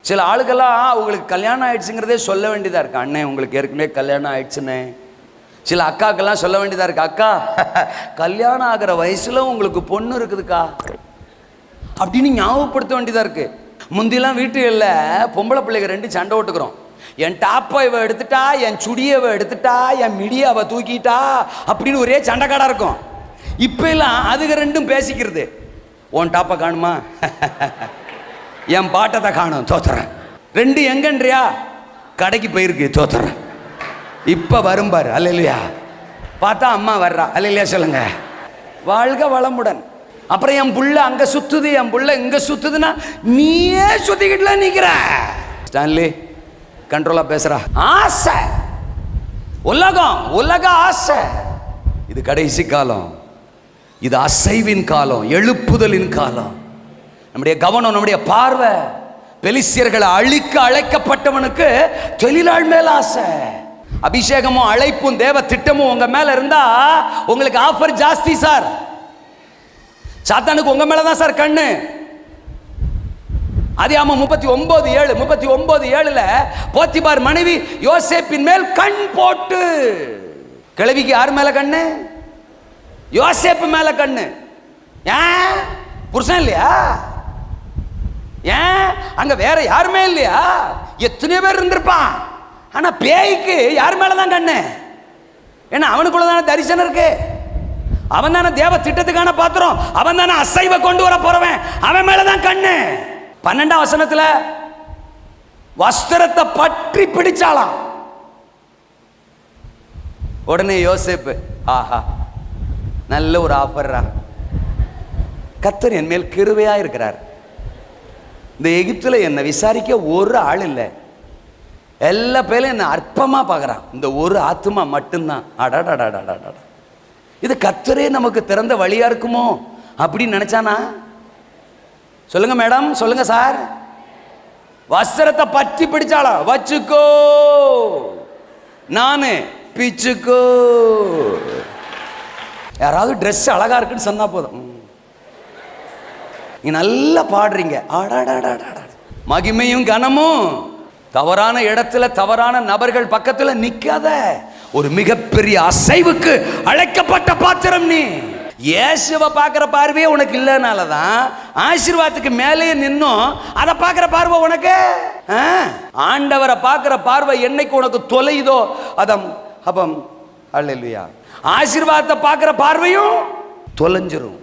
சில ஆளுக்கெல்லாம் அவங்களுக்கு கல்யாணம் ஆயிடுச்சுங்கிறதே சொல்ல வேண்டியதாக இருக்கு. அண்ணே உங்களுக்கு ஏற்கனவே கல்யாணம் ஆயிடுச்சுண்ணே. சில அக்காக்கெல்லாம் சொல்ல வேண்டியதாக இருக்கு, அக்கா கல்யாணம் ஆகிற வயசுல உங்களுக்கு பொண்ணு இருக்குதுக்கா அப்படின்னு ஞாபகப்படுத்த வேண்டியதாக இருக்கு. முந்திலாம் வீட்டுகளில் பொம்பளை பிள்ளைங்க 2 சண்டை ஓட்டுக்கிறோம். என் டாப்பை இவ எடுத்துட்டா, என் சுடியவை எடுத்துட்டா, என் மிடியை அவ தூக்கிட்டா அப்படின்னு ஒரே சண்டைக்காடா இருக்கும். இப்ப எல்லாம் அதுக 2 பேசிக்கிறது. உன் டாப்பை காணுமா, என் பாட்டத்தை காணும், தோத்துறேன். 2 எங்கன்றியா, கடைக்கு போயிருக்கு, தோத்துறேன். இப்ப வரும்பாரு. அல்லையா பார்த்தா அம்மா வர்றா. அல்லையா சொல்லுங்க. வாழ்க வளமுடன். அப்புறம் என் புள்ள அங்க சுத்துது, என் புள்ள இங்க சுத்துதுன்னா நீயே சுத்திக்கிட்டுல நிக்கிற. ஸ்டான்லி கண்ட்ரோலா பேசுறா. ஆசை, உலகம், உலக ஆசை. இது கடைசி காலம். இது அசைவின் காலம், எழுப்புதலின் காலம். நம்முடைய கவனம், நம்முடைய பார்வை பெலிஸ்தியர்களை அழிக்க அழைக்கப்பட்டவனுக்கு தொழிலாள் மேல ஆசை. அபிஷேகமும் அழைப்பும் தேவ திட்டமும் உங்க மேல இருந்தா உங்களுக்கு ஆஃபர் ஜாஸ்தி சார். சாத்தானுக்கு உங்க மேலதான் சார் கண்ணு. ஆதியாகமம் 39:7 போத்திபார் மனைவி யோசேப்பின் மேல் கண் போட்டு. கிழவிக்கு யார் மேல கண்ணு? யோசேப்பு மேல கண்ணு. ஏன் புருஷன் இல்லையா? ஏன் அங்க வேற யாருமே இல்லையா? எத்தனையோ பேர் இருந்திருப்பான். ஆனா பேய்க்கு யார் மேலதான் கண்ணு? ஏன்னா அவனுக்குள்ளதான தரிசனம் இருக்கு. அவன் தானே தேவ திட்டத்துக்கான பாத்திரம். அவன் தானே அசைவை கொண்டு வர போறவன். அவன் மேலதான் கண்ணு. 12ஆம் வசனத்துல வஸ்திரத்தை பற்றி பிடிச்சாலாம். உடனே யோசேப்பு, ஆஹா நல்ல ஒரு ஆஃபர்ரா, கர்த்தர் என் மேல் கிருபையா இருக்கிறார். இந்த எகிப்துல என்னை விசாரிக்க ஒரு ஆள் இல்லை. எல்லா பேரும் என்ன அற்பமா பார்க்கறான். இந்த ஒரு ஆத்துமா மட்டும்தான். அடாடாடாடாடா, இது கர்த்தரே நமக்கு திறந்த வழியா இருக்குமோ அப்படின்னு நினைச்சானா? சொல்லுங்க மேடம், சொல்லுங்க சார். வஸ்திரத்தை பற்றி பிடிச்சாளா. வச்சுக்கோ, நானு பிச்சுக்கோ. யாராவது ட்ரெஸ் அழகா இருக்குன்னு சொன்னா போதும், நீங்க நல்லா பாடுறீங்க, மகிமையும் கனமும் தவறான இடத்துல தவறான நபர்கள் பக்கத்துல நிக்காத. ஒரு மிகப்பெரிய அசைவுக்கு அழைக்கப்பட்ட பாத்திரம் நீ. இயேசுவை பார்க்கிற பார்வையே உனக்கு இல்லைனாலதான் ஆசீர்வாதத்துக்கு மேலேயே நின்னும் அதை பார்க்கிற பார்வை உனக்கு. ஆண்டவரை பார்க்கிற பார்வை என்னைக்கு உனக்கு தொலைதோ அதம் அப்பம் அல்லேலூயா, ஆசீர்வாதத்தை பார்க்கிற பார்வையும் தொலைஞ்சிரும்.